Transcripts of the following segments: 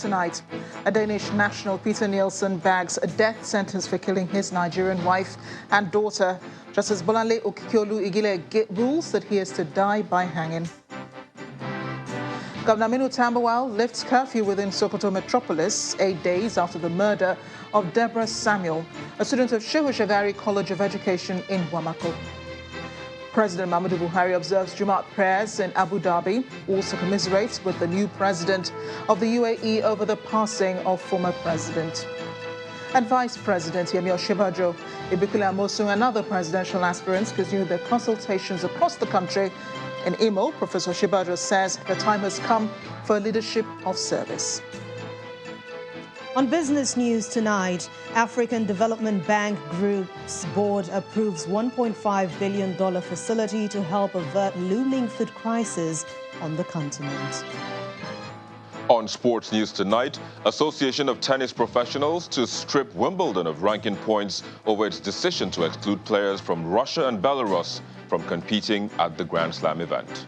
tonight. A Danish national, Peter Nielsen, bags a death sentence for killing his Nigerian wife and daughter. Justice Bolanle Okikiolu Igile rules that he is to die by hanging. Governor Aminu Tambuwal lifts curfew within Sokoto metropolis 8 days after the murder of Deborah Samuel, a student of Shehu Shagari College of Education in Wamako. President Muhammadu Buhari observes Jumat prayers in Abu Dhabi, also commiserates with the new president of the UAE over the passing of former president. And Vice President Yemi Osinbajo, Ibukile Amosun and other presidential aspirants continue their consultations across the country. In Imo, Professor Osinbajo says the time has come for leadership of service. On business news tonight, African Development Bank Group's board approves $1.5 billion facility to help avert looming food crisis on the continent. On sports news tonight, Association of Tennis Professionals to strip Wimbledon of ranking points over its decision to exclude players from Russia and Belarus from competing at the Grand Slam event.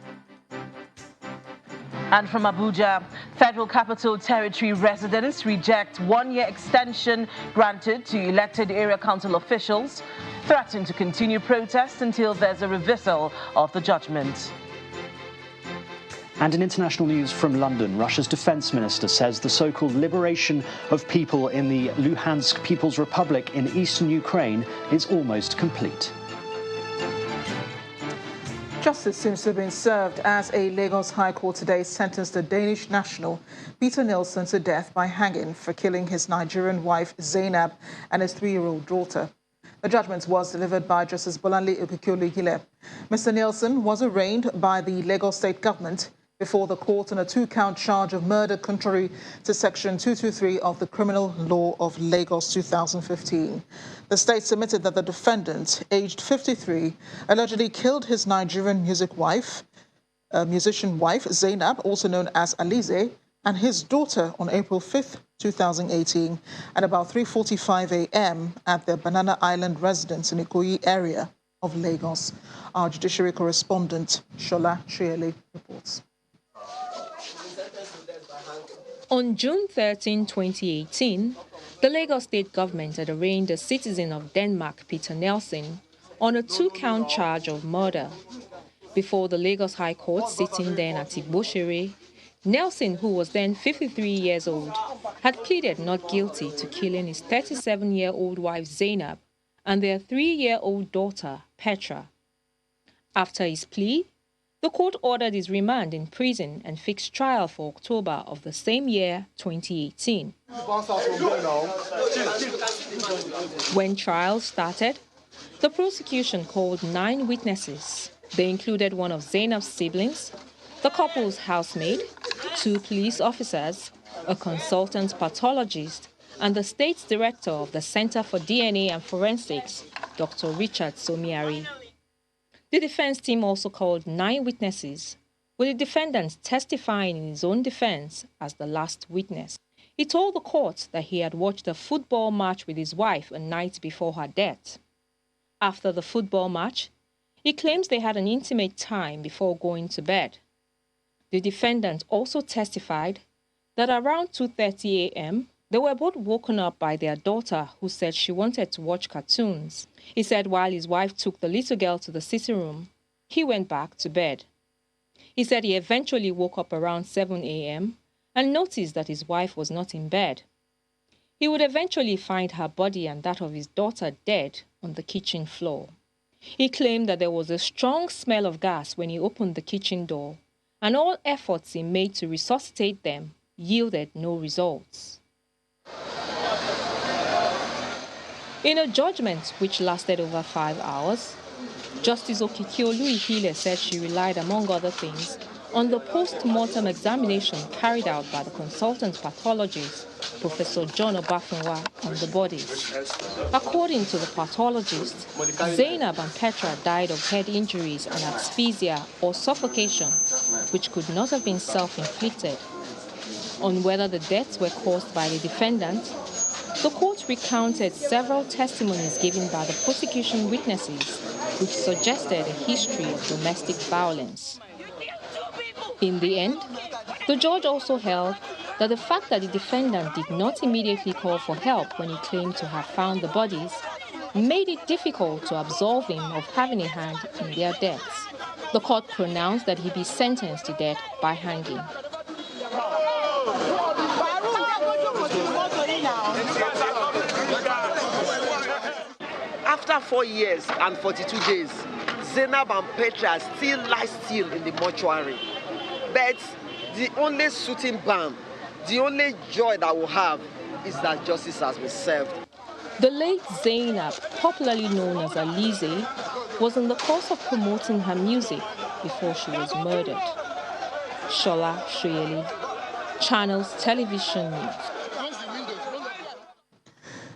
And from Abuja, Federal Capital Territory residents reject one-year extension granted to elected area council officials, threaten to continue protests until there's a reversal of the judgment. And in international news from London, Russia's defense minister says the so-called liberation of people in the Luhansk People's Republic in eastern Ukraine is almost complete. Justice seems to have been served as a Lagos High Court today sentenced a Danish national, Peter Nielsen, to death by hanging for killing his Nigerian wife, Zainab, and his 3-year-old daughter. The judgment was delivered by Justice Bolanle Okikiolu Igile. Mr. Nielsen was arraigned by the Lagos state government before the court on a 2-count charge of murder contrary to Section 223 of the Criminal Law of Lagos 2015. The state submitted that the defendant, aged 53, allegedly killed his Nigerian musician wife, Zainab, also known as Alize, and his daughter on April 5, 2018, at about 3:45 a.m. at their Banana Island residence in Ikoyi area of Lagos. Our judiciary correspondent, Shola Chiele, reports. On June 13, 2018, the Lagos state government had arraigned a citizen of Denmark, Peter Nielsen, on a 2-count charge of murder. Before the Lagos High Court sitting then at Igboshere, Nielsen, who was then 53 years old, had pleaded not guilty to killing his 37-year-old wife Zainab and their 3-year-old daughter Petra. After his plea, the court ordered his remand in prison and fixed trial for October of the same year, 2018. When trial started, the prosecution called 9 witnesses. They included one of Zainab's siblings, the couple's housemaid, 2 police officers, a consultant pathologist, and the state's director of the Center for DNA and Forensics, Dr. Richard Somiari. The defense team also called 9 witnesses, with the defendant testifying in his own defense as the last witness. He told the court that he had watched a football match with his wife a night before her death. After the football match, he claims they had an intimate time before going to bed. The defendant also testified that around 2:30 a.m., they were both woken up by their daughter, who said she wanted to watch cartoons. He said while his wife took the little girl to the sitting room, he went back to bed. He said he eventually woke up around 7 a.m. and noticed that his wife was not in bed. He would eventually find her body and that of his daughter dead on the kitchen floor. He claimed that there was a strong smell of gas when he opened the kitchen door, and all efforts he made to resuscitate them yielded no results. In a judgment which lasted over 5 hours, Justice Okikiolu Igile said she relied, among other things, on the post-mortem examination carried out by the consultant pathologist, Professor John Obafunwa, on the bodies. According to the pathologist, Zainab and Petra died of head injuries and asphyxia or suffocation, which could not have been self-inflicted. On whether the deaths were caused by the defendant, the court recounted several testimonies given by the prosecution witnesses, which suggested a history of domestic violence. In the end, the judge also held that the fact that the defendant did not immediately call for help when he claimed to have found the bodies made it difficult to absolve him of having a hand in their deaths. The court pronounced that he be sentenced to death by hanging. After 4 years and 42 days, Zainab and Petra still lie still in the mortuary. But the only shooting ban, the only joy that we'll have is that justice has been served. The late Zainab, popularly known as Alize, was in the course of promoting her music before she was murdered. Shola Shoyeli, Channels Television News.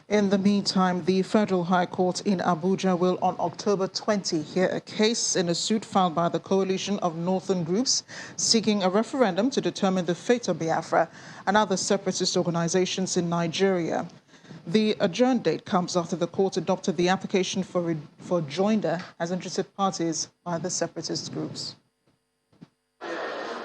In the meantime, the Federal High Court in Abuja will on October 20 hear a case in a suit filed by the coalition of northern groups seeking a referendum to determine the fate of Biafra and other separatist organizations in Nigeria. The adjourned date comes after the court adopted the application for joinder as interested parties by the separatist groups.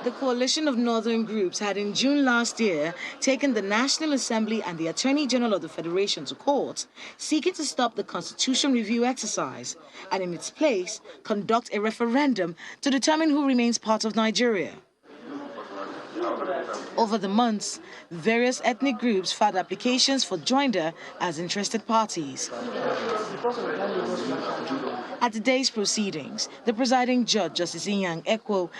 The coalition of northern groups had in June last year taken the National Assembly and the Attorney General of the Federation to court, seeking to stop the Constitution review exercise and in its place conduct a referendum to determine who remains part of Nigeria. Over the months, various ethnic groups filed applications for joinder as interested parties. At today's proceedings, the presiding judge, Justice Inyang Ekwo,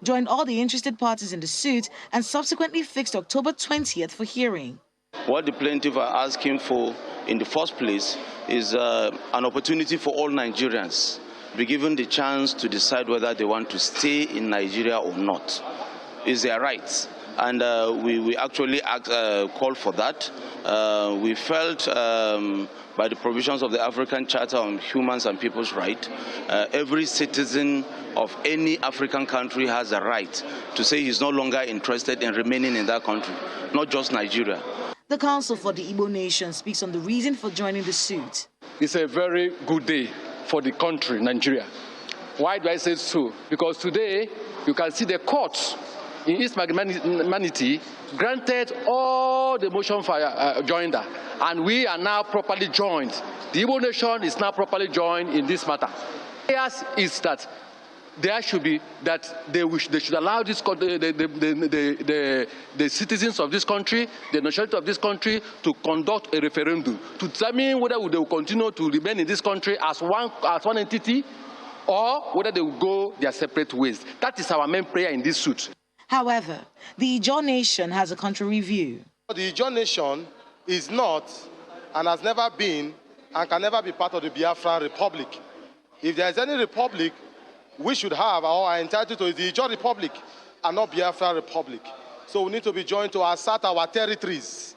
joined all the interested parties in the suit and subsequently fixed October 20th for hearing. What the plaintiff are asking for in the first place is an opportunity for all Nigerians to be given the chance to decide whether they want to stay in Nigeria or not. It's their right. And we actually called for that. We felt by the provisions of the African Charter on Human and People's Rights, every citizen of any African country has a right to say he's no longer interested in remaining in that country, not just Nigeria. The Council for the Igbo Nation speaks on the reason for joining the suit. It's a very good day for the country, Nigeria. Why do I say so? Because today you can see the courts in its magnanimity granted all the motion for joinder, and we are now properly joined. The Igbo nation is now properly joined in this matter. Yes, is that there should be that they should allow this the citizens of this country, the nationality of this country, to conduct a referendum to determine whether they will continue to remain in this country as one entity, or whether they will go their separate ways. That is our main prayer in this suit. However, the Ijaw Nation has a contrary view. The Ijaw Nation is not and has never been and can never be part of the Biafran Republic. If there is any republic we should have or are entitled to is the Ijaw Republic and not Biafran Republic. So we need to be joined to assert our territories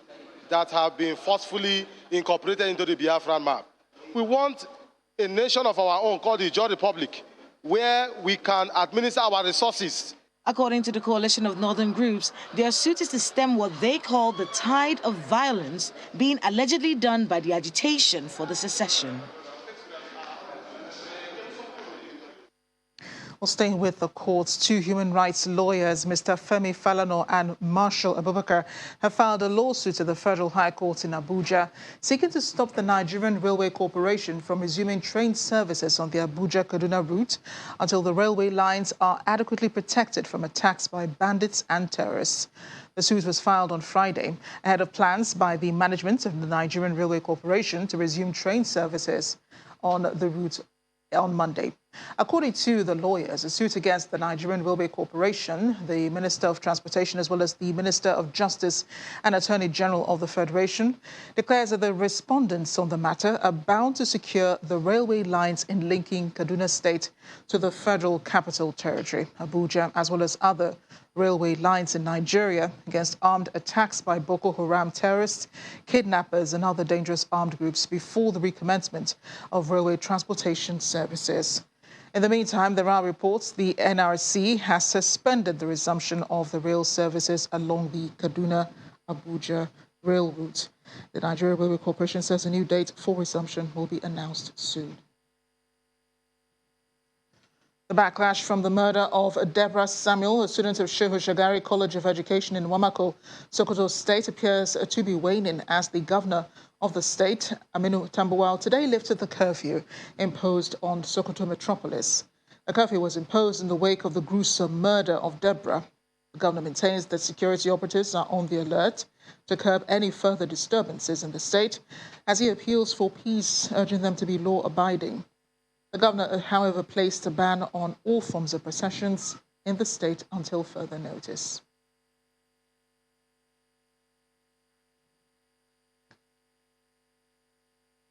that have been forcefully incorporated into the Biafran map. We want a nation of our own called the Ijaw Republic, where we can administer our resources. According to the coalition of northern groups, their suit is to stem what they call the tide of violence being allegedly done by the agitation for the secession. Well, staying with the courts, two human rights lawyers, Mr. Femi Falana and Marshal Abubakar, have filed a lawsuit to the Federal High Court in Abuja, seeking to stop the Nigerian Railway Corporation from resuming train services on the Abuja-Kaduna route until the railway lines are adequately protected from attacks by bandits and terrorists. The suit was filed on Friday, ahead of plans by the management of the Nigerian Railway Corporation to resume train services on the route on Monday. According to the lawyers, a suit against the Nigerian Railway Corporation, the Minister of Transportation, as well as the Minister of Justice and Attorney General of the Federation, declares that the respondents on the matter are bound to secure the railway lines in linking Kaduna State to the Federal Capital Territory, Abuja, as well as other railway lines in Nigeria against armed attacks by Boko Haram terrorists, kidnappers and other dangerous armed groups before the recommencement of railway transportation services. In the meantime, there are reports the NRC has suspended the resumption of the rail services along the Kaduna-Abuja rail route. The Nigeria Railway Corporation says a new date for resumption will be announced soon. The backlash from the murder of Deborah Samuel, a student of Shehu Shagari College of Education in Wamako, Sokoto State, appears to be waning as the governor of the state, Aminu Tambuwal, today lifted the curfew imposed on Sokoto metropolis. The curfew was imposed in the wake of the gruesome murder of Deborah. The governor maintains that security operatives are on the alert to curb any further disturbances in the state, as he appeals for peace, urging them to be law-abiding. The governor, however, placed a ban on all forms of processions in the state until further notice.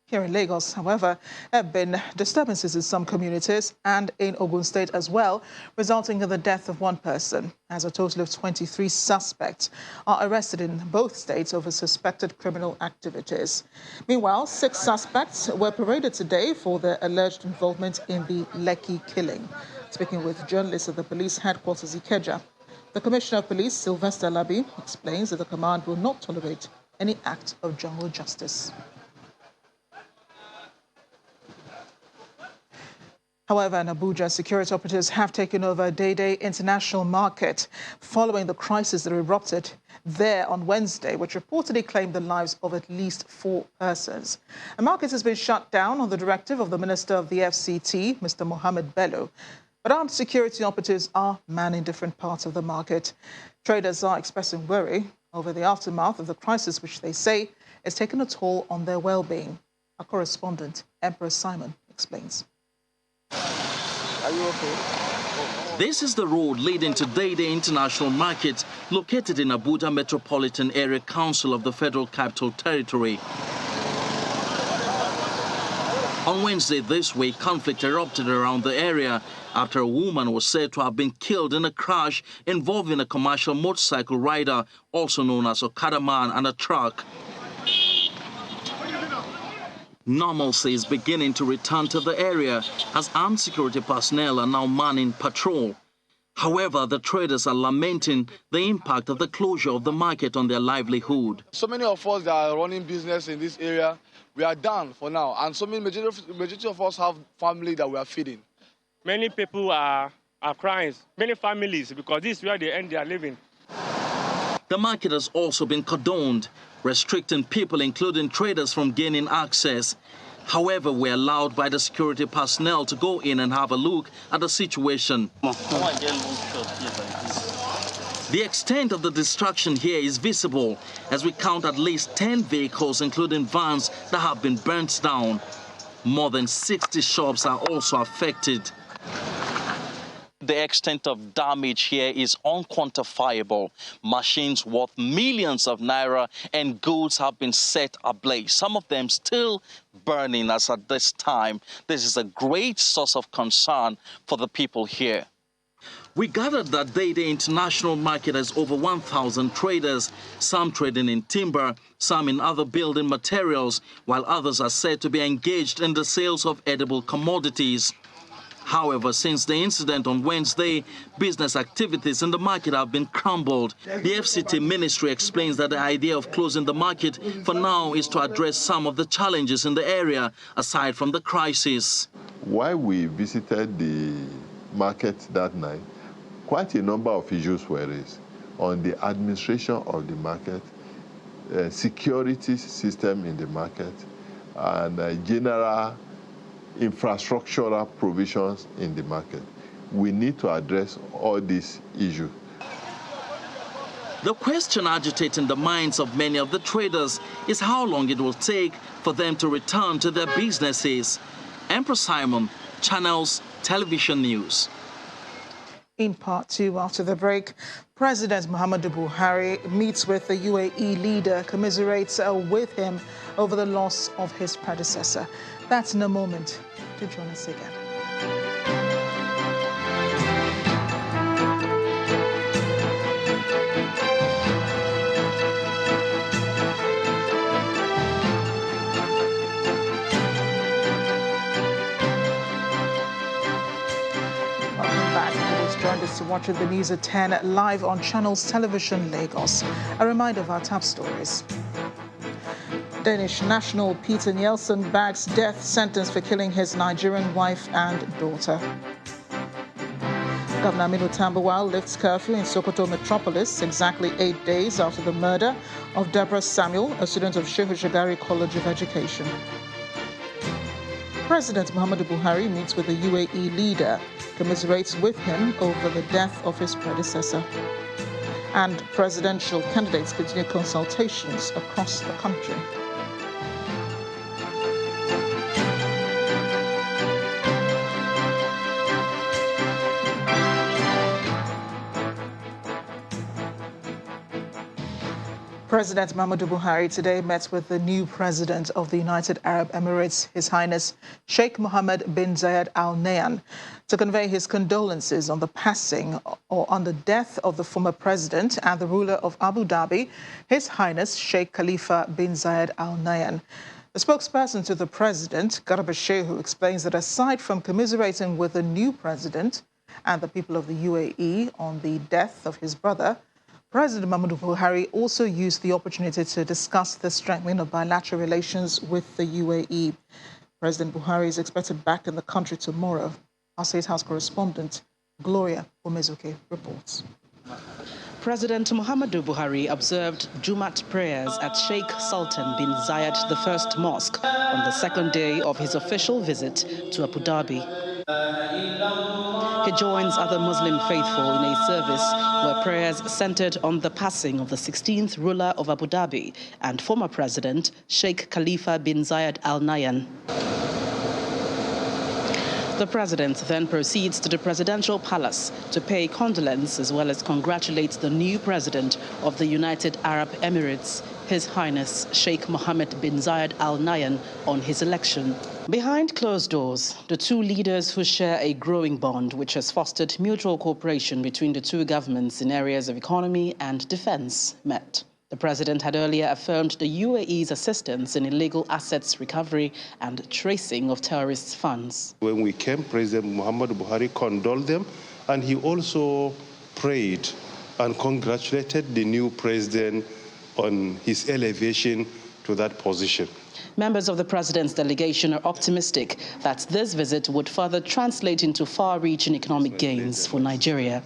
Here in Lagos, however, there have been disturbances in some communities and in Ogun State as well, resulting in the death of one person, as a total of 23 suspects are arrested in both states over suspected criminal activities. Meanwhile, 6 suspects were paraded today for their alleged involvement in the Lekki killing. Speaking with journalists at the police headquarters Ikeja, the Commissioner of Police, Sylvester Labi, explains that the command will not tolerate any act of jungle justice. However, in Abuja, security operatives have taken over Day International Market following the crisis that erupted there on Wednesday, which reportedly claimed the lives of at least 4 persons. The market has been shut down on the directive of the Minister of the FCT, Mr. Mohammed Bello. But armed security operatives are manning different parts of the market. Traders are expressing worry over the aftermath of the crisis, which they say has taken a toll on their well-being. Our correspondent, Emperor Simon, explains. Are you okay? This is the road leading to Day International Market, located in Abuja Metropolitan Area Council of the Federal Capital Territory. On Wednesday this week, conflict erupted around the area after a woman was said to have been killed in a crash involving a commercial motorcycle rider, also known as Okada man, and a truck. Normalcy is beginning to return to the area as armed security personnel are now manning patrol. However, the traders are lamenting the impact of the closure of the market on their livelihood. So many of us that are running business in this area, we are down for now, and so many majority of us have family that we are feeding. Many people are crying, many families, because this is where they end their living. The market has also been cordoned, restricting people, including traders, from gaining access. However, we're allowed by the security personnel to go in and have a look at the situation. The extent of the destruction here is visible as we count at least 10 vehicles, including vans, that have been burnt down. More than 60 shops are also affected. The extent of damage here is unquantifiable. Machines worth millions of naira and goods have been set ablaze, some of them still burning as at this time. This is a great source of concern for the people here. We gathered that Day International Market has over 1,000 traders, some trading in timber, some in other building materials, while others are said to be engaged in the sales of edible commodities. However, since the incident on Wednesday, business activities in the market have been crumbled. The FCT ministry explains that the idea of closing the market for now is to address some of the challenges in the area, aside from the crisis. While we visited the market that night, quite a number of issues were raised on the administration of the market, security system in the market, and general infrastructural provisions in the market. We need to address all these issues. The question agitating the minds of many of the traders is how long it will take for them to return to their businesses. Emperor Simon, Channels Television News. In part 2, after the break, President Muhammadu Buhari meets with the UAE leader, commiserates with him over the loss of his predecessor. That's in a moment. Do join us again. Joined us to watch the news at 10 live on Channels Television Lagos. A reminder of our top stories. Danish national Peter Nielsen bags death sentence for killing his Nigerian wife and daughter. Governor Aminu Tambuwal lifts curfew in Sokoto metropolis exactly 8 days after the murder of Deborah Samuel, a student of Shehu Shagari College of Education. President Muhammadu Buhari meets with the UAE leader, commiserates with him over the death of his predecessor. And presidential candidates continue consultations across the country. President Muhammadu Buhari today met with the new president of the United Arab Emirates, His Highness Sheikh Mohammed bin Zayed Al Nahyan, to convey his condolences on the passing or on the death of the former president and the ruler of Abu Dhabi, His Highness Sheikh Khalifa bin Zayed Al Nahyan. The spokesperson to the president, Garba Shehu, explains that aside from commiserating with the new president and the people of the UAE on the death of his brother, President Muhammadu Buhari also used the opportunity to discuss the strengthening of bilateral relations with the UAE. President Buhari is expected back in the country tomorrow. Our State House correspondent, Gloria Omezuke, reports. President Muhammadu Buhari observed Jumat prayers at Sheikh Sultan bin Zayed I Mosque on the second day of his official visit to Abu Dhabi. He joins other Muslim faithful in a service where prayers centered on the passing of the 16th ruler of Abu Dhabi and former president Sheikh Khalifa bin Zayed Al Nahyan. The president then proceeds to the presidential palace to pay condolence as well as congratulate the new president of the United Arab Emirates, His Highness Sheikh Mohammed bin Zayed Al Nahyan, on his election. Behind closed doors, the two leaders who share a growing bond which has fostered mutual cooperation between the two governments in areas of economy and defense met. The president had earlier affirmed the UAE's assistance in illegal assets recovery and tracing of terrorists' funds. When we came, President Muhammadu Buhari condoled them, and he also prayed and congratulated the new president on his elevation to that position. Members of the president's delegation are optimistic that this visit would further translate into far-reaching economic gains for Nigeria.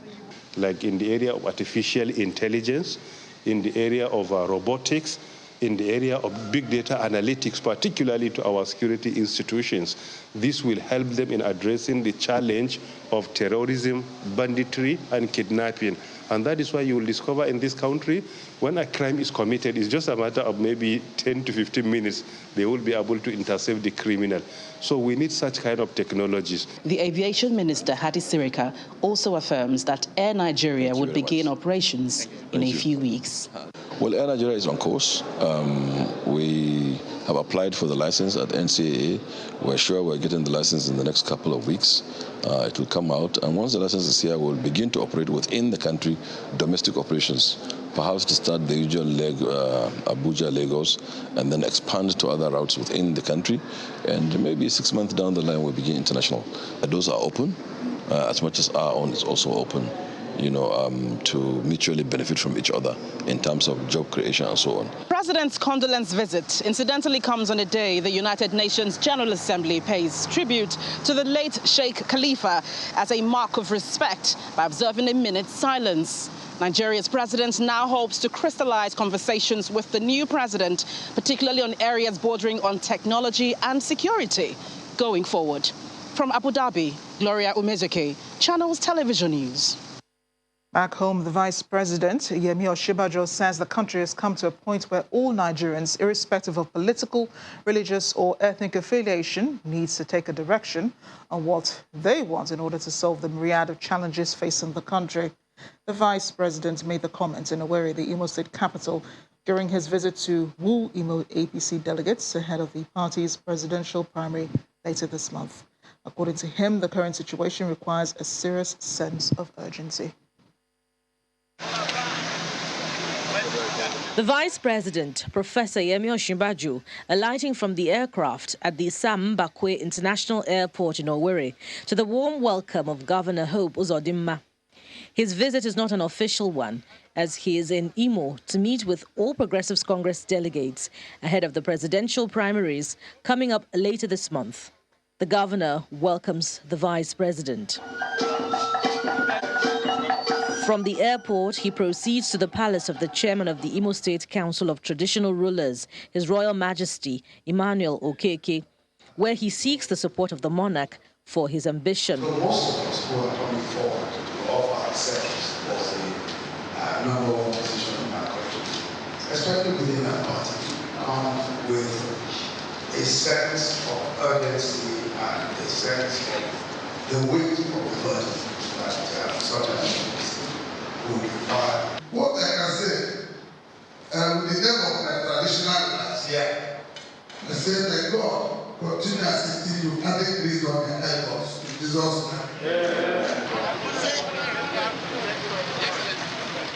Like in the area of artificial intelligence, in the area of robotics, in the area of big data analytics, particularly to our security institutions. This will help them in addressing the challenge of terrorism, banditry, and kidnapping. And that is why you will discover in this country, when a crime is committed, it's just a matter of maybe 10 to 15 minutes, they will be able to intercept the criminal. So we need such kind of technologies. The aviation minister, Hadi Sirika, also affirms that Air Nigeria would begin operations in a few weeks. Well, Air Nigeria is on course. We have applied for the license at NCAA. We're sure we're getting the license in the next couple of weeks. It will come out, and once the license is here, we'll begin to operate within the country, domestic operations, perhaps to start the usual leg, Abuja, Lagos, and then expand to other routes within the country. And maybe 6 months down the line, we'll begin international. Those are open, as much as our own is also open, to mutually benefit from each other in terms of job creation and so on. President's condolence visit incidentally comes on a day the United Nations General Assembly pays tribute to the late Sheikh Khalifa as a mark of respect by observing a minute's silence. Nigeria's president now hopes to crystallize conversations with the new president, particularly on areas bordering on technology and security, going forward. From Abu Dhabi, Gloria Umezuke, Channels Television News. Back home, the Vice President, Yemi Osinbajo, says the country has come to a point where all Nigerians, irrespective of political, religious or ethnic affiliation, needs to take a direction on what they want in order to solve the myriad of challenges facing the country. The Vice President made the comments in Owerri, the Imo State capital, during his visit to woo Imo APC delegates ahead of the party's presidential primary later this month. According to him, the current situation requires a serious sense of urgency. The Vice President, Professor Yemi Osinbajo, alighting from the aircraft at the Sam Mbakwe International Airport in Owerri to the warm welcome of Governor Hope Uzodimma. His visit is not an official one, as he is in Imo to meet with all Progressives Congress delegates ahead of the presidential primaries coming up later this month. The governor welcomes the Vice President. From the airport, he proceeds to the palace of the chairman of the Imo State Council of Traditional Rulers, His Royal Majesty Emmanuel Okeke, where he seeks the support of the monarch for his ambition. So most of us who are coming forward to offer ourselves as the number one position in our country, especially within our party, come with a sense of urgency and a sense of the weight of the burden that such an activity would require. What I can say, with the name of my traditional leaders here, I say that God continue assisting you, adding grace on your efforts in Jesus' name.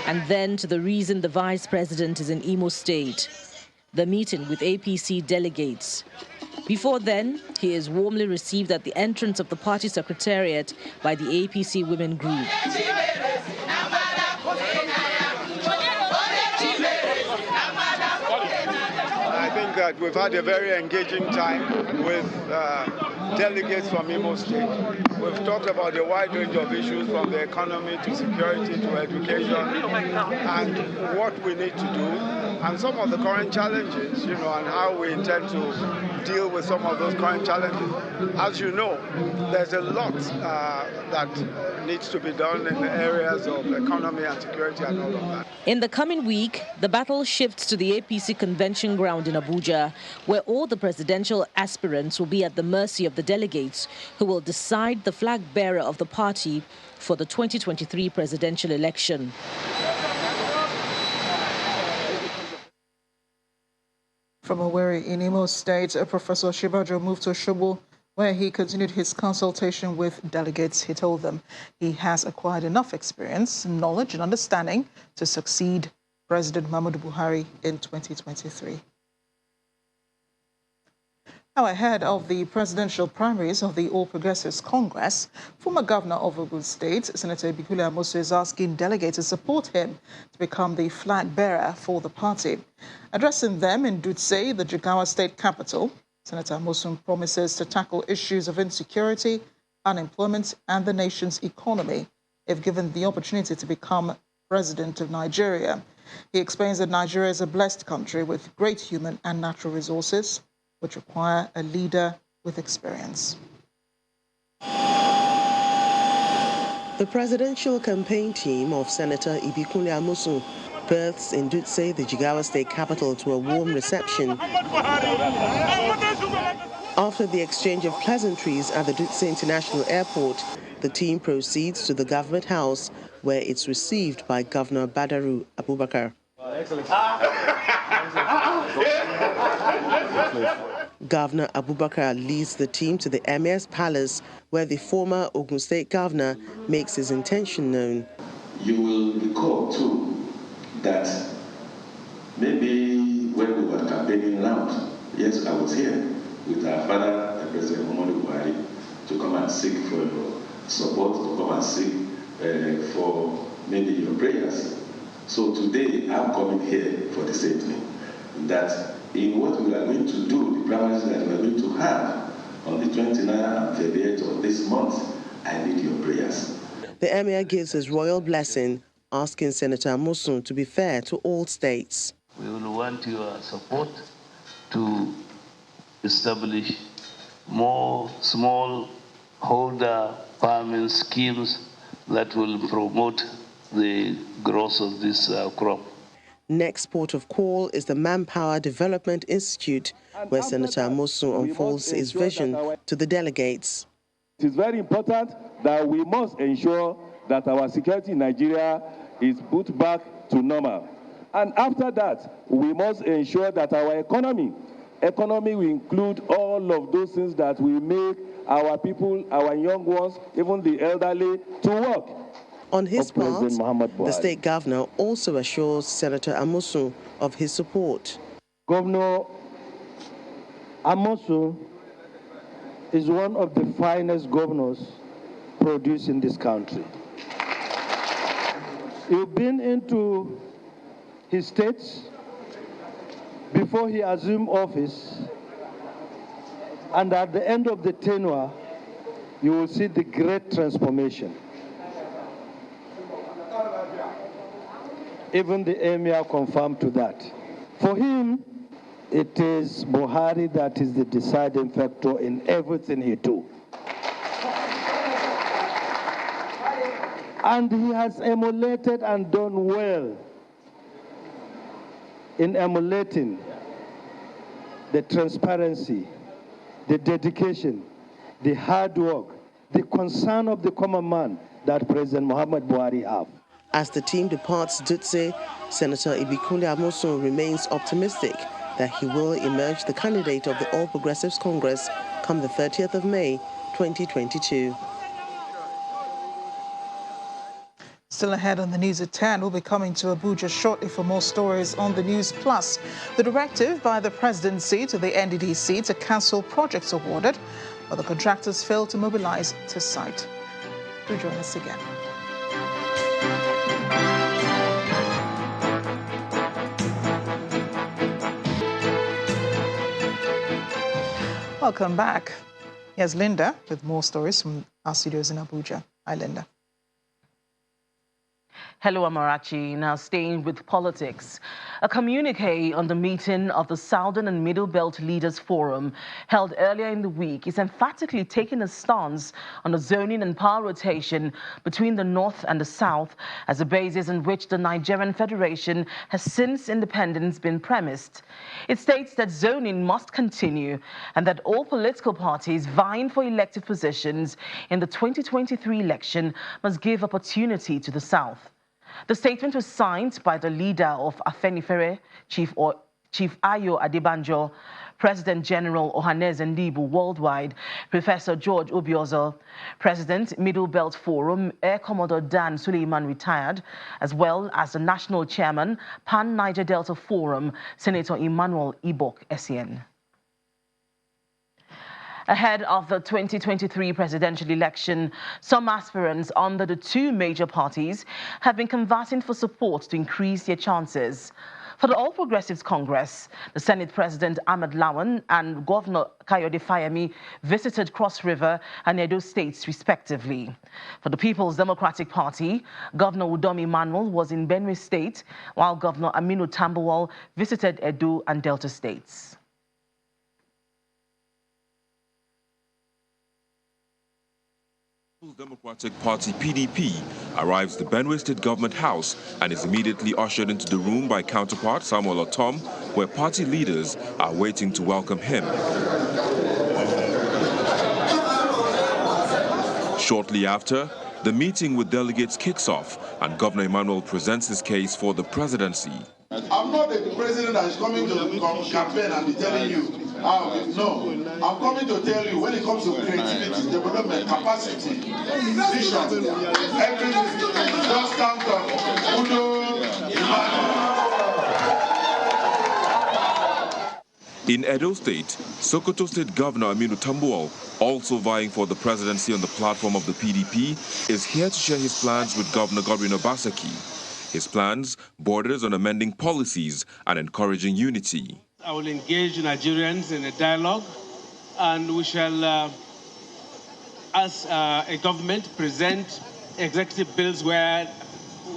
And then to the reason the vice president is in Imo State, the meeting with APC delegates. Before then, he is warmly received at the entrance of the party secretariat by the APC women group. I think that we've had a very engaging time with delegates from Imo State. We've talked about a wide range of issues, from the economy to security to education, and what we need to do, and some of the current challenges, and how we intend to deal with some of those current challenges. As you know, there's a lot that needs to be done in the areas of economy and security and all of that. In the coming week, the battle shifts to the APC convention ground in Abuja, where all the presidential aspirants will be at the mercy of the delegates who will decide the flag bearer of the party for the 2023 presidential election. From Owerri in Imo State, Professor Osinbajo moved to Osogbo, where he continued his consultation with delegates. He told them he has acquired enough experience, knowledge and understanding to succeed President Muhammadu Buhari in 2023. Now, ahead of the presidential primaries of the All Progressives Congress, former governor of Ogun State, Senator Ibikule Amosun, is asking delegates to support him to become the flag bearer for the party. Addressing them in Dutse, the Jigawa state capital, Senator Amosun promises to tackle issues of insecurity, unemployment, and the nation's economy if given the opportunity to become president of Nigeria. He explains that Nigeria is a blessed country with great human and natural resources, which require a leader with experience. The presidential campaign team of Senator Ibikule Amosun berths in Dutse, the Jigawa state capital, to a warm reception. After the exchange of pleasantries at the Dutse International Airport, the team proceeds to the Government House, where it's received by Governor Badaru Abubakar. Governor Abubakar leads the team to the Emir's Palace, where the former Ogun State governor makes his intention known. You will recall, too, that maybe when we were campaigning around, yes, I was here with our father, President Muhammadu Buhari, to come and seek for your support, to come and seek for maybe your prayers. So today, I'm coming here for the same thing, that in what we are going to do, the primaries that we are going to have on the 29th and 30th of this month, I need your prayers. The Emir gives his royal blessing, asking Senator Amosun to be fair to all states. We will want your support to establish more smallholder farming schemes that will promote the growth of this crop. Next port of call is the Manpower Development Institute, where Senator Amosun unfolds his vision to the delegates. It is very important that we must ensure that our security in Nigeria is put back to normal. And after that, we must ensure that our economy will include all of those things that will make our people, our young ones, even the elderly, to work. On his part, the state governor also assures Senator Amosun of his support. Governor Amosun is one of the finest governors produced in this country. You've been into his states before he assumed office, and at the end of the tenure, you will see the great transformation. Even the emir confirmed to that. For him, it is Buhari that is the deciding factor in everything he do. And he has emulated and done well in emulating the transparency, the dedication, the hard work, the concern of the common man that President Muhammad Buhari have. As the team departs Dutse, Senator Ibikunle Amosun remains optimistic that he will emerge the candidate of the All Progressives Congress come the 30th of May, 2022. Still ahead on the news at 10, we'll be coming to Abuja shortly for more stories on the News Plus. The directive by the presidency to the NDDC to cancel projects awarded, but the contractors failed to mobilize to site. Do join us again. Welcome back. Here's Linda with more stories from our studios in Abuja. Hi, Linda. Hello, Amarachi. Now staying with politics. A communique on the meeting of the Southern and Middle Belt Leaders Forum held earlier in the week is emphatically taking a stance on the zoning and power rotation between the North and the South as a basis on which the Nigerian Federation has since independence been premised. It states that zoning must continue and that all political parties vying for elected positions in the 2023 election must give opportunity to the South. The statement was signed by the leader of Afenifere, Chief Ayo Adebanjo, President General Ohaneze Ndibu Worldwide, Professor George Obiozo, President Middle Belt Forum, Air Commodore Dan Suleiman retired, as well as the National Chairman, Pan Niger Delta Forum, Senator Emmanuel Ibok Essien. Ahead of the 2023 presidential election, some aspirants under the two major parties have been conversing for support to increase their chances. For the All Progressives Congress, the Senate President Ahmed Lawan and Governor Kayode Fayemi visited Cross River and Edo states respectively. For the People's Democratic Party, Governor Udomi Manuel was in Benue State, while Governor Aminu Tambuwal visited Edo and Delta states. People's Democratic Party PDP arrives at the Benue State Government House and is immediately ushered into the room by counterpart Samuel Otom, where party leaders are waiting to welcome him. Shortly after, the meeting with delegates kicks off and Governor Emmanuel presents his case for the presidency. I'm not the president that is coming to campaign and be telling you, no. I'm coming to tell you when it comes to creativity, development, capacity, vision, everything just comes from Udo. In Edo State, Sokoto State Governor Aminu Tambuwal, also vying for the presidency on the platform of the PDP, is here to share his plans with Governor Godwin Obaseki. His plans borders on amending policies and encouraging unity. I will engage Nigerians in a dialogue, and we shall, as a government, present executive bills where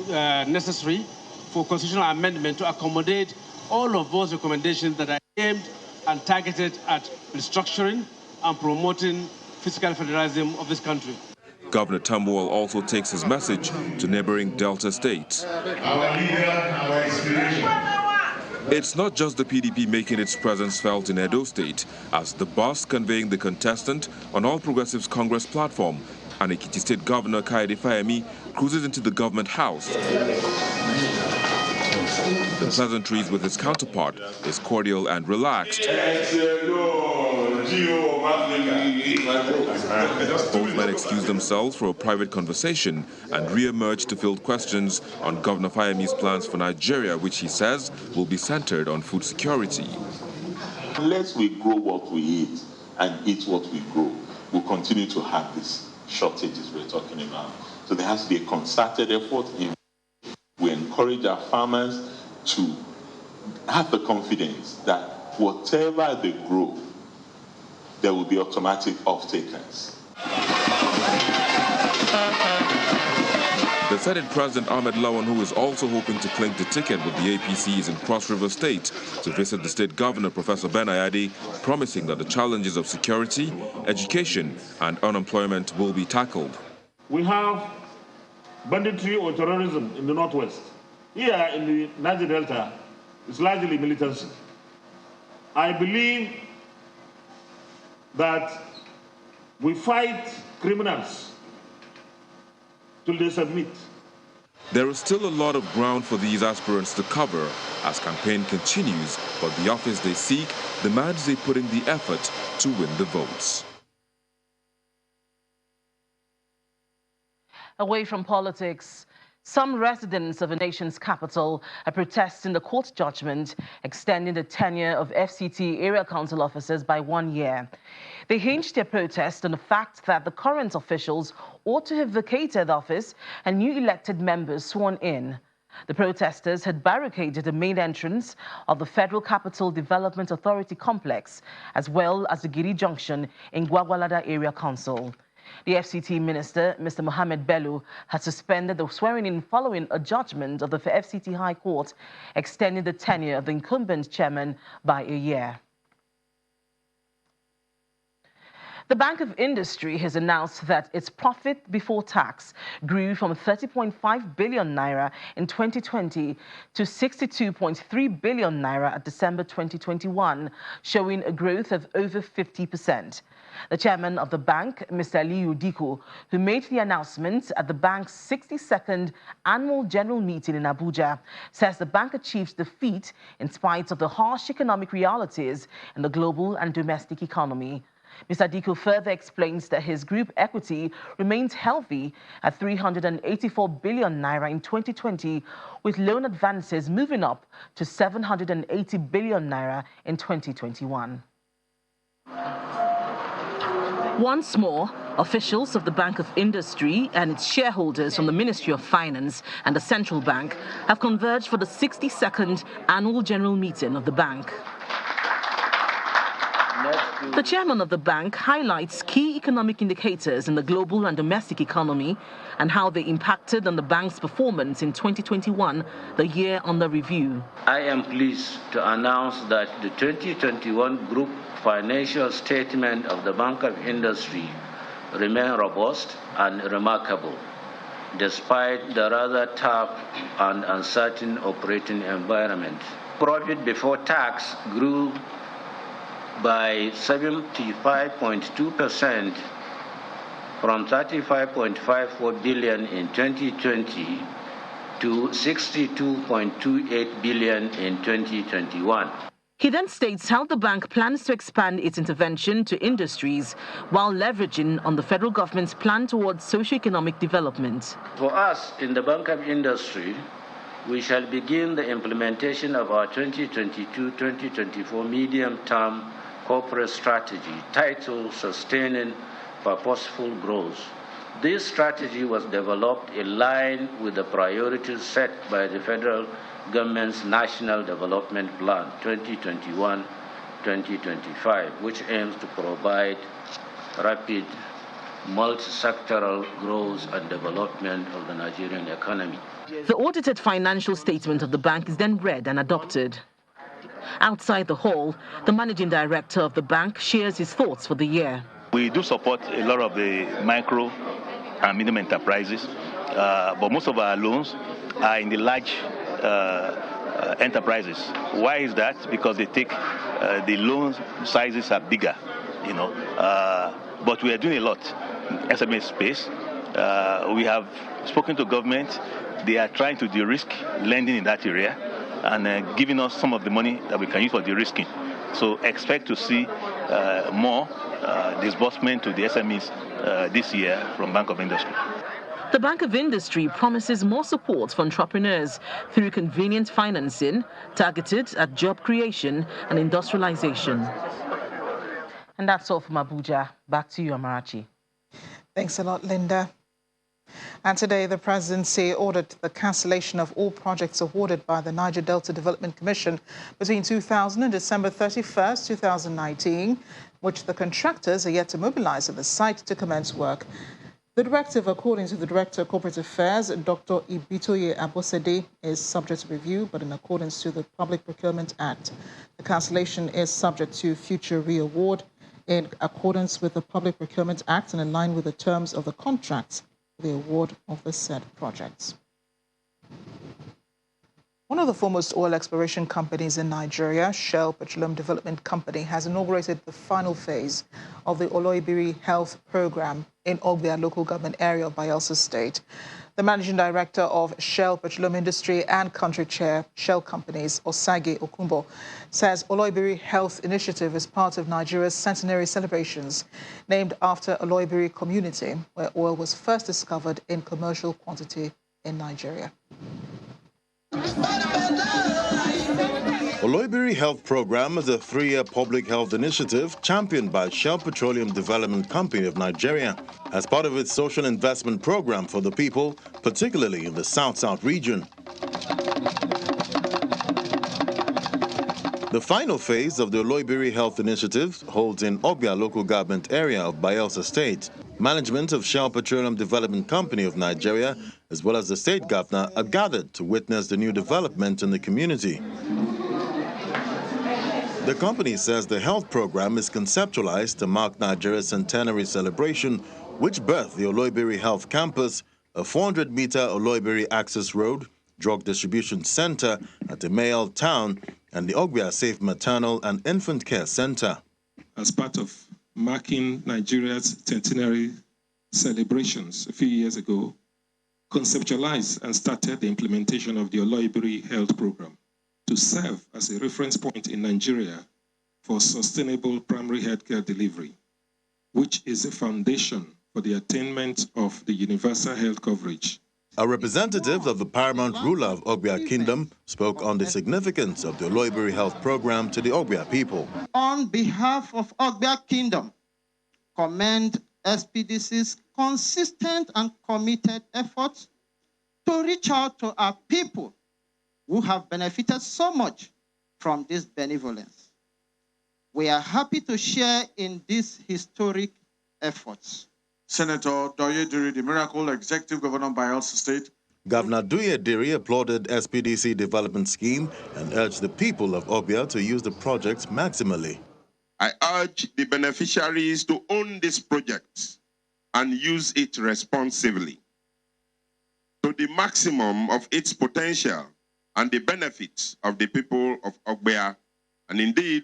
necessary for constitutional amendment to accommodate all of those recommendations that are aimed and targeted at restructuring and promoting fiscal federalism of this country. Governor Tambuwal also takes his message to neighboring Delta states. Our leader, our inspiration. It's not just the PDP making its presence felt in Edo State, as the bus conveying the contestant on All Progressives Congress platform and Ekiti State Governor Kayode Fayemi cruises into the government house. The pleasantries with his counterpart is cordial and relaxed. Both men excuse themselves for a private conversation and re-emerge to field questions on Governor Fayemi's plans for Nigeria, which he says will be centered on food security. Unless we grow what we eat and eat what we grow, we'll continue to have these shortages we're talking about. So there has to be a concerted effort. We encourage our farmers to have the confidence that whatever they grow, there will be automatic off-takers. The Senate President Ahmed Lawan, who is also hoping to cling the ticket with the APCs in Cross River State to visit the state governor, Professor Ben Ayade, promising that the challenges of security, education, and unemployment will be tackled. We have banditry or terrorism in the northwest. Here in the Niger Delta, it's largely militancy. I believe that we fight criminals till they submit. There is still a lot of ground for these aspirants to cover as campaign continues, but the office they seek demands they put in the effort to win the votes. Away from politics, some residents of the nation's capital are protesting the court judgment extending the tenure of FCT area council officers by 1 year. They hinged their protest on the fact that the current officials ought to have vacated office and new elected members sworn in. The protesters had barricaded the main entrance of the Federal Capital Development Authority complex, as well as the Giri Junction in Gwagwalada Area Council. The FCT minister, Mr. Mohammed Bello, has suspended the swearing-in following a judgment of the FCT High Court extending the tenure of the incumbent chairman by a year. The Bank of Industry has announced that its profit before tax grew from 30.5 billion naira in 2020 to 62.3 billion naira at December 2021, showing a growth of over 50%. The chairman of the bank, Mr. Aliyu Diko, who made the announcement at the bank's 62nd annual general meeting in Abuja, says the bank achieved the feat in spite of the harsh economic realities in the global and domestic economy. Mr. Diko further explains that his group equity remains healthy at 384 billion naira in 2020, with loan advances moving up to 780 billion naira in 2021. Once more, officials of the Bank of Industry and its shareholders from the Ministry of Finance and the Central Bank have converged for the 62nd annual general meeting of the bank. The chairman of the bank highlights key economic indicators in the global and domestic economy and how they impacted on the bank's performance in 2021, the year under review. I am pleased to announce that the 2021 group financial statement of the Bank of Industry remain robust and remarkable, despite the rather tough and uncertain operating environment. Profit before tax grew by 75.2% from 35.54 billion in 2020 to 62.28 billion in 2021. He then states how the bank plans to expand its intervention to industries while leveraging on the federal government's plan towards socio-economic development. For us in the Bank of Industry, we shall begin the implementation of our 2022-2024 medium-term corporate strategy titled Sustaining Purposeful Growth. This strategy was developed in line with the priorities set by the federal government's National Development Plan 2021-2025, which aims to provide rapid multi-sectoral growth and development of the Nigerian economy. The audited financial statement of the bank is then read and adopted. Outside the hall, the managing director of the bank shares his thoughts for the year. We do support a lot of the micro and medium enterprises, but most of our loans are in the large enterprises. Why is that? Because they take the loan sizes are bigger, but we are doing a lot in SME space. We have spoken to government. They are trying to de-risk lending in that area and giving us some of the money that we can use for de-risking. So expect to see more disbursement to the SMEs this year from Bank of Industry. The Bank of Industry promises more support for entrepreneurs through convenient financing targeted at job creation and industrialization. And that's all from Abuja. Back to you, Amarachi. Thanks a lot, Linda. And today, the presidency ordered the cancellation of all projects awarded by the Niger Delta Development Commission between 2000 and December 31st, 2019, which the contractors are yet to mobilize at the site to commence work. The directive, according to the Director of Corporate Affairs, Dr. Ibitoye Abosede, is subject to review, but in accordance to the Public Procurement Act, the cancellation is subject to future re-award in accordance with the Public Procurement Act and in line with the terms of the contracts for the award of the said projects. One of the foremost oil exploration companies in Nigeria, Shell Petroleum Development Company, has inaugurated the final phase of the Oloibiri Health Program in Ogbia local government area of Bayelsa State. The managing director of Shell Petroleum Industry and country chair, Shell Companies, Osage Okumbo, says Oloibiri Health Initiative is part of Nigeria's centenary celebrations, named after Oloibiri community, where oil was first discovered in commercial quantity in Nigeria. Oloibiri Health Program is a 3-year public health initiative championed by Shell Petroleum Development Company of Nigeria as part of its social investment program for the people, particularly in the South-South region. The final phase of the Oloibiri Health Initiative holds in Ogbia local government area of Bayelsa State. Management of Shell Petroleum Development Company of Nigeria, as well as the state governor, are gathered to witness the new development in the community. The company says the health program is conceptualized to mark Nigeria's centenary celebration, which birthed the Oloibiri Health Campus, a 400-meter Oloibiri access road, drug distribution center at the Mayal town, and the Ogbia Safe Maternal and Infant Care Center. As part of marking Nigeria's centenary celebrations a few years ago, conceptualized and started the implementation of the Oloibiri Health Program to serve as a reference point in Nigeria for sustainable primary healthcare delivery, which is a foundation for the attainment of the universal health coverage. A representative of the paramount ruler of Ogbia Kingdom spoke on the significance of the Oloibiri Health Program to the Ogbia people. On behalf of Ogbia Kingdom, commend SPDC's consistent and committed efforts to reach out to our people who have benefited so much from this benevolence. We are happy to share in these historic efforts. Senator Doye Diri, the Miracle Executive Governor of Bayelsa State. Governor Doye Diri applauded SPDC development scheme and urged the people of Ogbia to use the project maximally. I urge the beneficiaries to own this project and use it responsibly to the maximum of its potential and the benefits of the people of Ogbia and indeed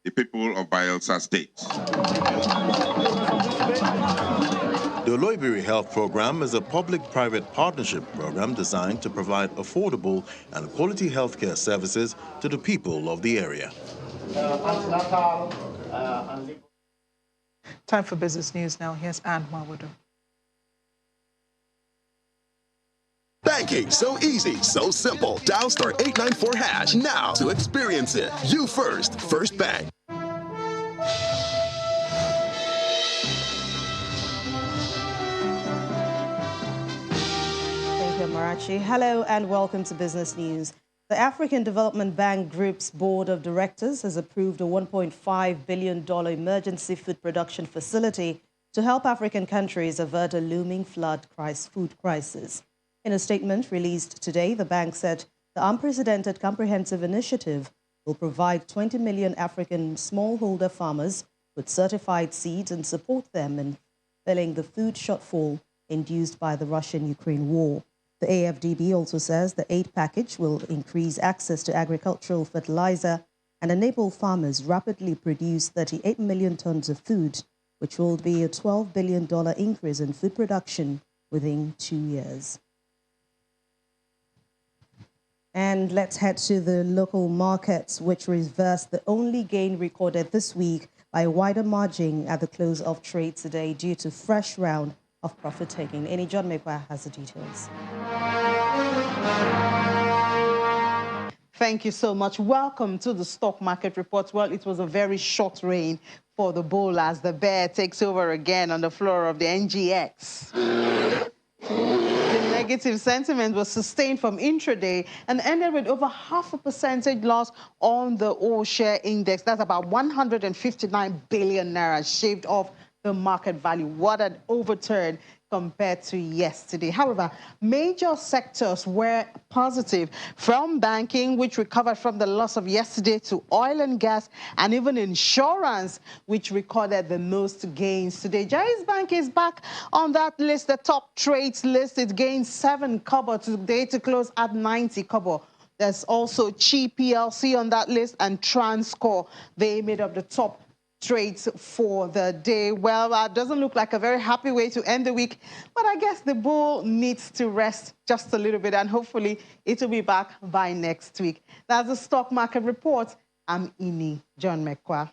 the people of Bayelsa State. The Oloibiri Health Program is a public-private partnership program designed to provide affordable and quality healthcare services to the people of the area. Time for business news now. Here's Anne Marwado. Banking, so easy, so simple. Dial *894# now to experience it. You first, First Bank. Marachi. Hello and welcome to Business News. The African Development Bank Group's Board of Directors has approved a $1.5 billion emergency food production facility to help African countries avert a looming food crisis. In a statement released today, the bank said the unprecedented comprehensive initiative will provide 20 million African smallholder farmers with certified seeds and support them in filling the food shortfall induced by the Russian-Ukraine war. The AFDB also says the aid package will increase access to agricultural fertilizer and enable farmers rapidly produce 38 million tons of food, which will be a $12 billion increase in food production within 2 years. And let's head to the local markets, which reversed the only gain recorded this week by a wider margin at the close of trade today due to fresh round of profit-taking. Eni John Mekwa has the details. Thank you so much. Welcome to the stock market report. Well, it was a very short reign for the bull as the bear takes over again on the floor of the NGX. The negative sentiment was sustained from intraday and ended with over 0.5% loss on the all-share index. That's about 159 billion naira shaved off the market value. What an overturn compared to yesterday. However, major sectors were positive, from banking, which recovered from the loss of yesterday, to oil and gas, and even insurance, which recorded the most gains today. Jai's Bank is back on that list, the top trades list. It gained 7 kobo today to close at 90 kobo. There's also Chi PLC on that list and Transcore. They made up the top trades for the day. Well, that doesn't look like a very happy way to end the week, but I guess the bull needs to rest just a little bit, and hopefully it will be back by next week. That's the stock market report. I'm Ini John Mekwa.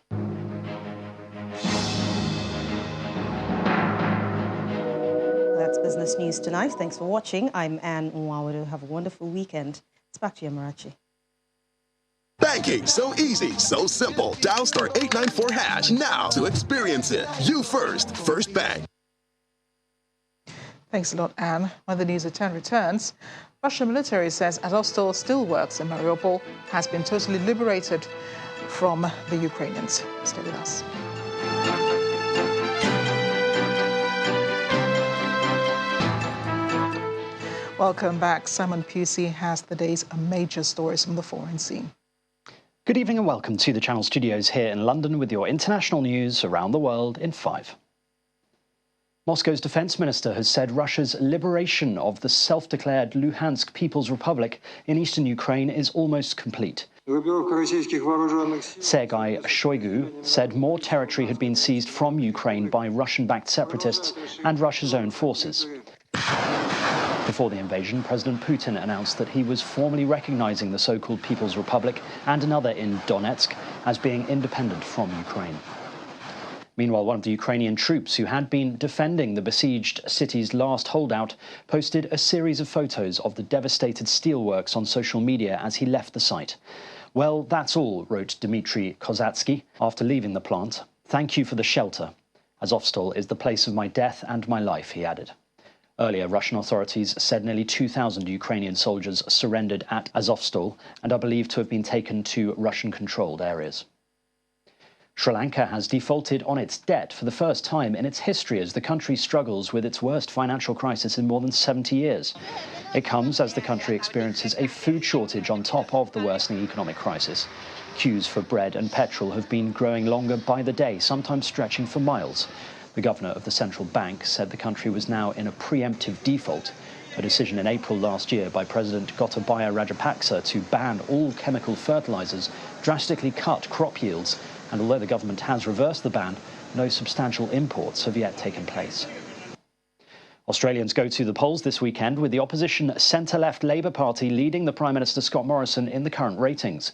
That's Business News Tonight. Thanks for watching. I'm Anne Nwawodo. Have a wonderful weekend. It's back to you, Marachi. Banking, so easy, so simple. Dial *894# now to experience it. You first bank. Thanks a lot, Anne. When the news at 10 returns, Russian military says Azovstal still works in Mariupol, has been totally liberated from the Ukrainians. Stay with us. Welcome back. Simon Pusey has the day's major stories from the foreign scene. Good evening and welcome to the Channel Studios here in London with your international news around the world in 5. Moscow's defense minister has said Russia's liberation of the self-declared Luhansk People's Republic in eastern Ukraine is almost complete. Sergei Shoigu said more territory had been seized from Ukraine by Russian-backed separatists and Russia's own forces. Before the invasion, President Putin announced that he was formally recognizing the so-called People's Republic and another in Donetsk as being independent from Ukraine. Meanwhile, one of the Ukrainian troops who had been defending the besieged city's last holdout posted a series of photos of the devastated steelworks on social media as he left the site. Well, that's all, wrote Dmitry Kozatsky after leaving the plant. Thank you for the shelter. Azovstal is the place of my death and my life, he added. Earlier, Russian authorities said nearly 2,000 Ukrainian soldiers surrendered at Azovstal and are believed to have been taken to Russian-controlled areas. Sri Lanka has defaulted on its debt for the first time in its history as the country struggles with its worst financial crisis in more than 70 years. It comes as the country experiences a food shortage on top of the worsening economic crisis. Queues for bread and petrol have been growing longer by the day, sometimes stretching for miles. The governor of the central bank said the country was now in a preemptive default. A decision in April last year by President Gotabaya Rajapaksa to ban all chemical fertilizers drastically cut crop yields, and although the government has reversed the ban, no substantial imports have yet taken place. Australians go to the polls this weekend with the opposition centre-left Labour Party leading the Prime Minister Scott Morrison in the current ratings.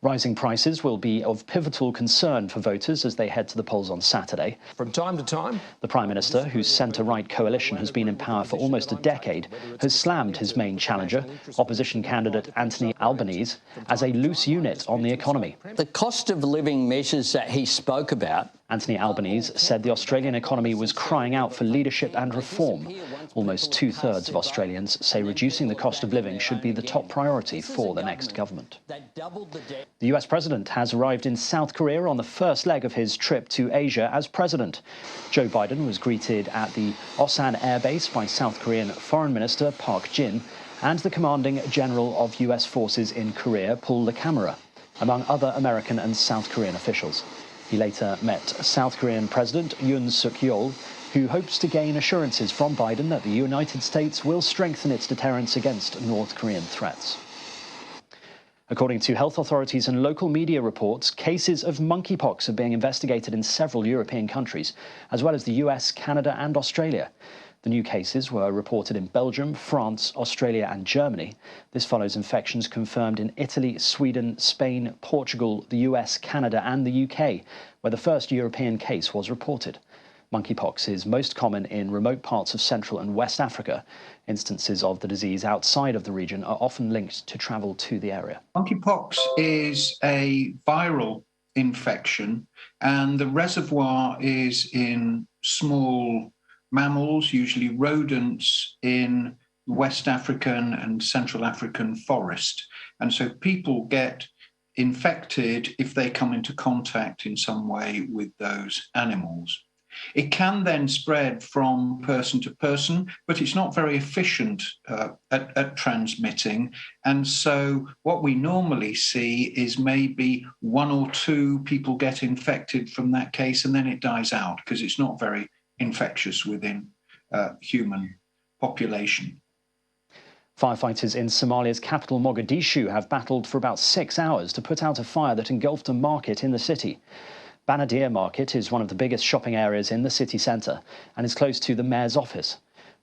Rising prices will be of pivotal concern for voters as they head to the polls on Saturday. From time to time, the Prime Minister, whose centre-right coalition has been in power for almost a decade, has slammed his main challenger, opposition candidate Anthony Albanese, as a loose unit on the economy. The cost of living measures that he spoke about. Anthony Albanese said the Australian economy was crying out for leadership and reform. Almost two-thirds of Australians say reducing the cost of living should be the top priority for the next government. The US president has arrived in South Korea on the first leg of his trip to Asia as president. Joe Biden was greeted at the Osan Air Base by South Korean Foreign Minister Park Jin and the commanding general of US forces in Korea, Paul LaCamera, among other American and South Korean officials. He later met South Korean President Yoon Suk-yeol, who hopes to gain assurances from Biden that the United States will strengthen its deterrence against North Korean threats. According to health authorities and local media reports, cases of monkeypox are being investigated in several European countries, as well as the US, Canada and Australia. The new cases were reported in Belgium, France, Australia and Germany. This follows infections confirmed in Italy, Sweden, Spain, Portugal, the US, Canada and the UK, where the first European case was reported. Monkeypox is most common in remote parts of Central and West Africa. Instances of the disease outside of the region are often linked to travel to the area. Monkeypox is a viral infection, and the reservoir is in small mammals, usually rodents, in West African and Central African forest. And so people get infected if they come into contact in some way with those animals. It can then spread from person to person, but it's not very efficient at transmitting. And so what we normally see is maybe 1 or 2 people get infected from that case, and then it dies out because it's not very infectious within human population. Firefighters in Somalia's capital, Mogadishu, have battled for about 6 hours to put out a fire that engulfed a market in the city. Banadir Market is one of the biggest shopping areas in the city centre and is close to the mayor's office.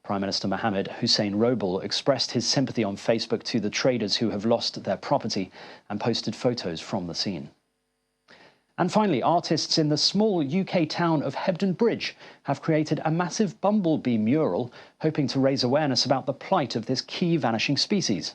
Prime Minister Mohamed Hussein Roble expressed his sympathy on Facebook to the traders who have lost their property and posted photos from the scene. And finally, artists in the small UK town of Hebden Bridge have created a massive Bumblebee mural, hoping to raise awareness about the plight of this key vanishing species.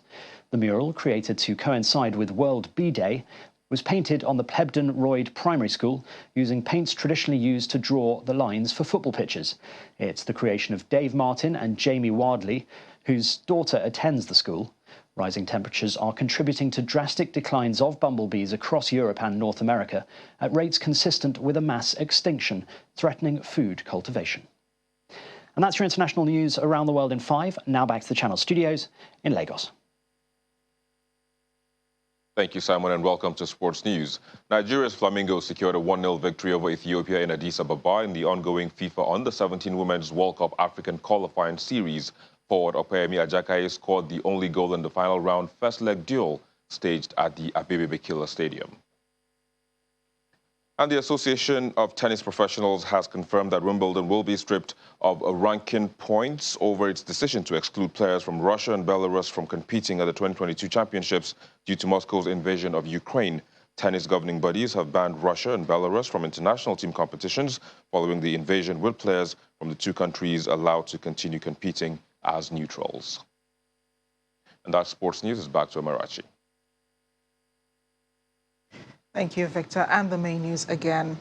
The mural, created to coincide with World Bee Day, was painted on the Plebden Royd Primary School using paints traditionally used to draw the lines for football pitches. It's the creation of Dave Martin and Jamie Wardley, whose daughter attends the school. Rising temperatures are contributing to drastic declines of bumblebees across Europe and North America at rates consistent with a mass extinction, threatening food cultivation. And that's your international news around the world in 5. Now back to the Channel studios in Lagos. Thank you, Simon, and welcome to Sports News. Nigeria's Flamingos secured a 1-0 victory over Ethiopia in Addis Ababa in the ongoing FIFA Under-17 Women's World Cup African Qualifying Series. Forward Opeyemi Ajakaye scored the only goal in the final round first-leg duel staged at the Abebe Bikila Stadium. And the Association of Tennis Professionals has confirmed that Wimbledon will be stripped of ranking points over its decision to exclude players from Russia and Belarus from competing at the 2022 championships due to Moscow's invasion of Ukraine. Tennis governing bodies have banned Russia and Belarus from international team competitions following the invasion, with players from the two countries allowed to continue competing as neutrals. And that Sports News is back to Amarachi. Thank you, Victor. And the main news again.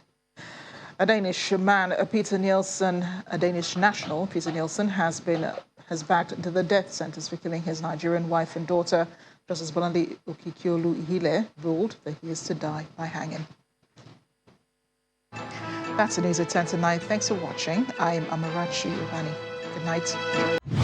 A Danish man, Peter Nielsen, a Danish national, Peter Nielsen, has backed the death sentence for killing his Nigerian wife and daughter. Justice Bolandi Okikiolu-Ihile ruled that he is to die by hanging. That's the news at 10 tonight. Thanks for watching. I'm Amarachi Ubani. Good night.